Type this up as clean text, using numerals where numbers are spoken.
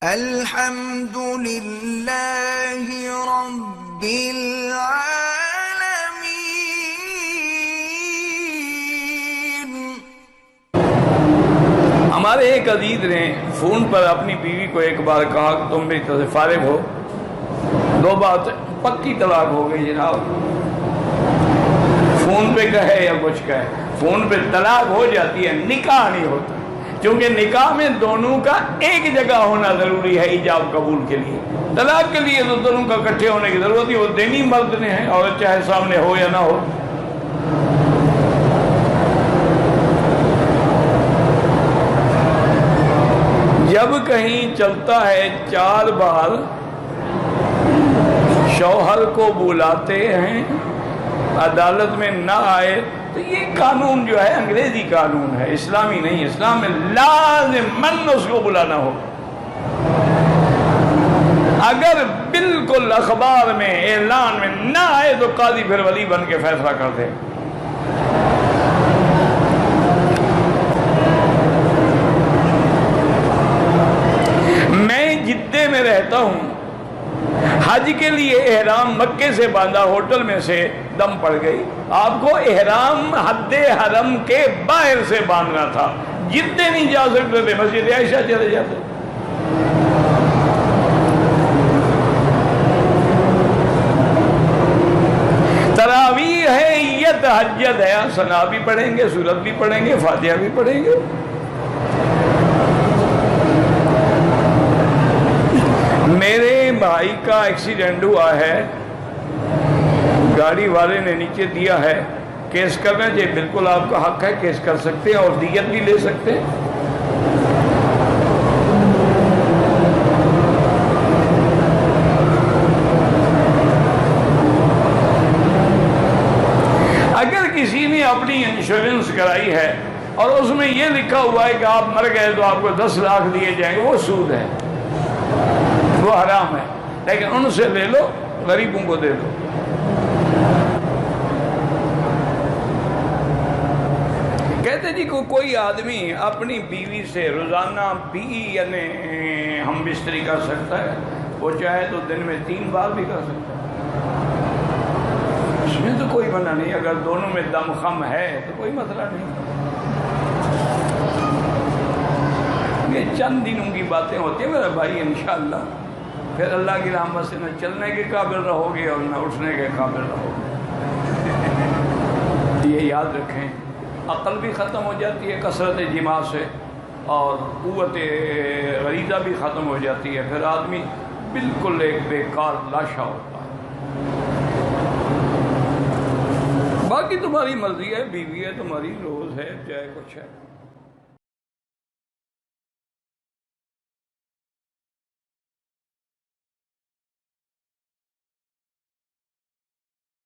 الحمد للہ رب العالمین۔ ہمارے ایک عزیز نے فون پر اپنی بیوی کو ایک بار کہا کہ تم میری طرف سے فارغ ہو، دو بات پکی طلاق ہو گئی جناب۔ فون پہ کہے یا کچھ کہے، فون پہ طلاق ہو جاتی ہے، نکاح نہیں ہوتا، کیونکہ نکاح میں دونوں کا ایک جگہ ہونا ضروری ہے ایجاب قبول کے لیے۔ طلاق کے لیے تو دونوں کا اکٹھے ہونے کی ضرورت ہے، وہ دینی مرد نے ہے، اور چاہے سامنے ہو یا نہ ہو۔ جب کہیں چلتا ہے 4 بار شوہر کو بلاتے ہیں، عدالت میں نہ آئے، تو یہ قانون جو ہے انگریزی قانون ہے، اسلامی نہیں۔ اسلام میں لازماً اس کو بلانا ہو۔ اگر بالکل اخبار میں اعلان میں نہ آئے تو قاضی پھر ولی بن کے فیصلہ کر دے۔ میں جدے میں رہتا ہوں، حج کے لیے احرام مکے سے باندھا، ہوٹل میں سے دم پڑ گئی، آپ کو احرام حد حرم کے باہر سے باندھنا تھا، جدے نہیں جا سکتے تھے، مسجد عائشہ چلے جاتے۔ تراویح ہے یا تہجد ہے، ثنا بھی پڑھیں گے، سورت بھی پڑھیں گے، فاتحہ بھی پڑھیں گے۔ میرے بھائی کا ایکسیڈنٹ ہوا ہے، گاڑی والے نے نیچے دیا ہے، کیس کرنا چاہیے، بالکل آپ کا حق ہے، کیس کر سکتے ہیں اور دیت بھی لے سکتے ہیں۔ اگر کسی نے اپنی انشورنس کرائی ہے اور اس میں یہ لکھا ہوا ہے کہ آپ مر گئے تو آپ کو 10 لاکھ دیے جائیں گے، وہ سود ہے، وہ حرام ہے، لیکن ان سے لے لو، غریبوں کو دے دو۔ کہتے جی کوئی آدمی اپنی بیوی سے روزانہ یعنی ہم بستری کر سکتا ہے، وہ چاہے تو دن میں 3 بار بھی کر سکتا ہے، اس میں تو کوئی منع نہیں، اگر دونوں میں دم خم ہے تو کوئی مسئلہ نہیں۔ یہ چند دنوں کی باتیں ہوتی ہیں میرا بھائی، انشاءاللہ پھر اللہ کی رحمت سے نہ چلنے کے قابل رہو گے اور نہ اٹھنے کے قابل رہو گے۔ یہ یاد رکھیں، عقل بھی ختم ہو جاتی ہے کثرت جماع سے، اور قوت غریزہ بھی ختم ہو جاتی ہے، پھر آدمی بالکل ایک بیکار لاشا ہوتا ہے۔ باقی تمہاری مرضی ہے، بیوی ہے تمہاری، روز ہے، چاہے کچھ ہے۔